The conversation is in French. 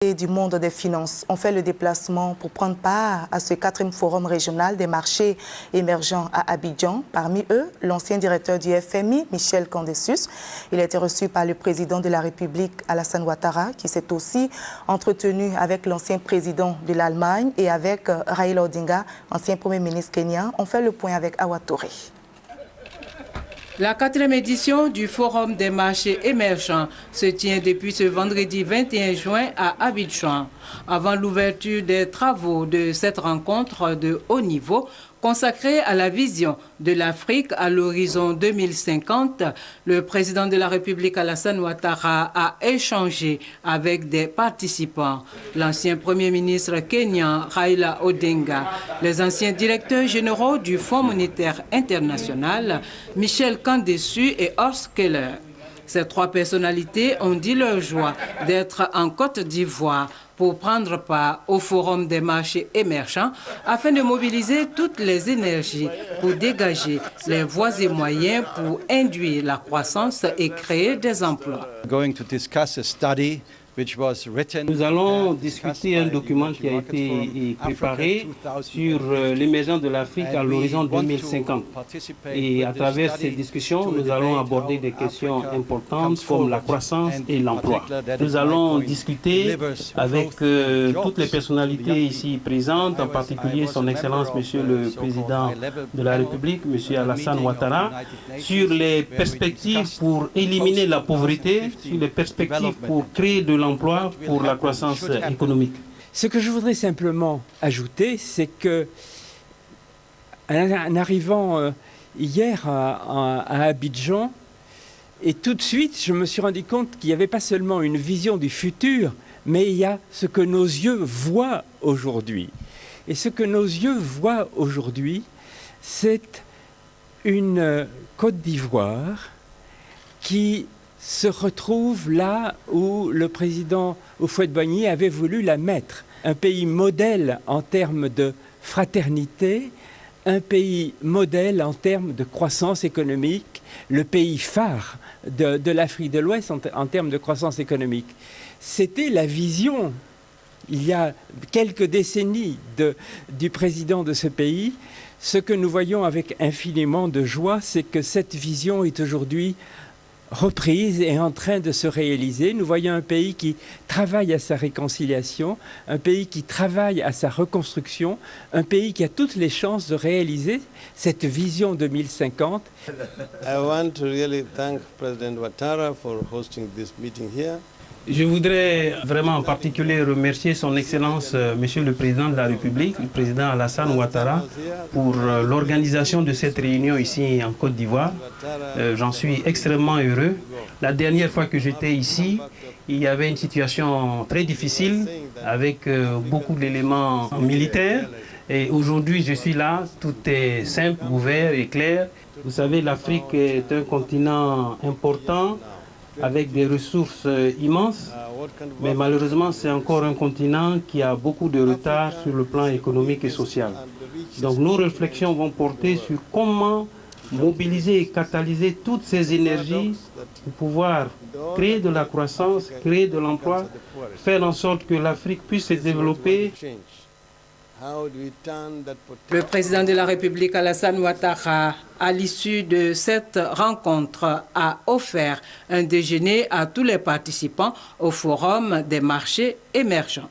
Du monde des finances ont fait le déplacement pour prendre part à ce 4e forum régional des marchés émergents à Abidjan. Parmi eux, l'ancien directeur du FMI, Michel Kandessus. Il a été reçu par le président de la République, Alassane Ouattara, qui s'est aussi entretenu avec l'ancien président de l'Allemagne et avec Raila Odinga, ancien premier ministre kenyan. On fait le point avec Awa Touré. La 4e édition du Forum des marchés émergents se tient depuis ce vendredi 21 juin à Abidjan. Avant l'ouverture des travaux de cette rencontre de haut niveau, consacrée à la vision de l'Afrique à l'horizon 2050, le président de la République Alassane Ouattara a échangé avec des participants. L'ancien premier ministre kenyan Raila Odinga, les anciens directeurs généraux du Fonds monétaire international, Michel Kandessus et Horst Keller. Ces 3 personnalités ont dit leur joie d'être en Côte d'Ivoire pour prendre part au Forum des marchés émergents afin de mobiliser toutes les énergies pour dégager les voies et moyens pour induire la croissance et créer des emplois. Nous allons discuter un document qui a été préparé sur l'émergence de l'Afrique à l'horizon 2050. Et à travers ces discussions, nous allons aborder des questions importantes comme la croissance et l'emploi. Nous allons discuter avec toutes les personnalités ici présentes, en particulier son Excellence Monsieur le Président de la République, Monsieur Alassane Ouattara, sur les perspectives pour éliminer la pauvreté, sur les perspectives pour créer de l'emploi pour la croissance économique. Ce que je voudrais simplement ajouter, c'est que en arrivant hier à Abidjan, et tout de suite, je me suis rendu compte qu'il n'y avait pas seulement une vision du futur, mais il y a ce que nos yeux voient aujourd'hui. Et ce que nos yeux voient aujourd'hui, c'est une Côte d'Ivoire qui se retrouve là où le président Houphouët-Boigny avait voulu la mettre. Un pays modèle en termes de fraternité, un pays modèle en termes de croissance économique, le pays phare de l'Afrique de l'Ouest en termes de croissance économique. C'était la vision, il y a quelques décennies, du président de ce pays. Ce que nous voyons avec infiniment de joie, c'est que cette vision est aujourd'hui reprise et en train de se réaliser. Nous voyons un pays qui travaille à sa réconciliation, un pays qui travaille à sa reconstruction, un pays qui a toutes les chances de réaliser cette vision 2050. I want to really thank President Ouattara for hosting this meeting here. Je voudrais vraiment en particulier remercier son Excellence Monsieur le Président de la République, le Président Alassane Ouattara, pour l'organisation de cette réunion ici en Côte d'Ivoire. J'en suis extrêmement heureux. La dernière fois que j'étais ici, il y avait une situation très difficile avec beaucoup d'éléments militaires. Et aujourd'hui, je suis là, tout est simple, ouvert et clair. Vous savez, l'Afrique est un continent important, avec des ressources immenses, mais malheureusement c'est encore un continent qui a beaucoup de retard sur le plan économique et social. Donc nos réflexions vont porter sur comment mobiliser et catalyser toutes ces énergies pour pouvoir créer de la croissance, créer de l'emploi, faire en sorte que l'Afrique puisse se développer. Le président de la République, Alassane Ouattara, à l'issue de cette rencontre, a offert un déjeuner à tous les participants au Forum des marchés émergents.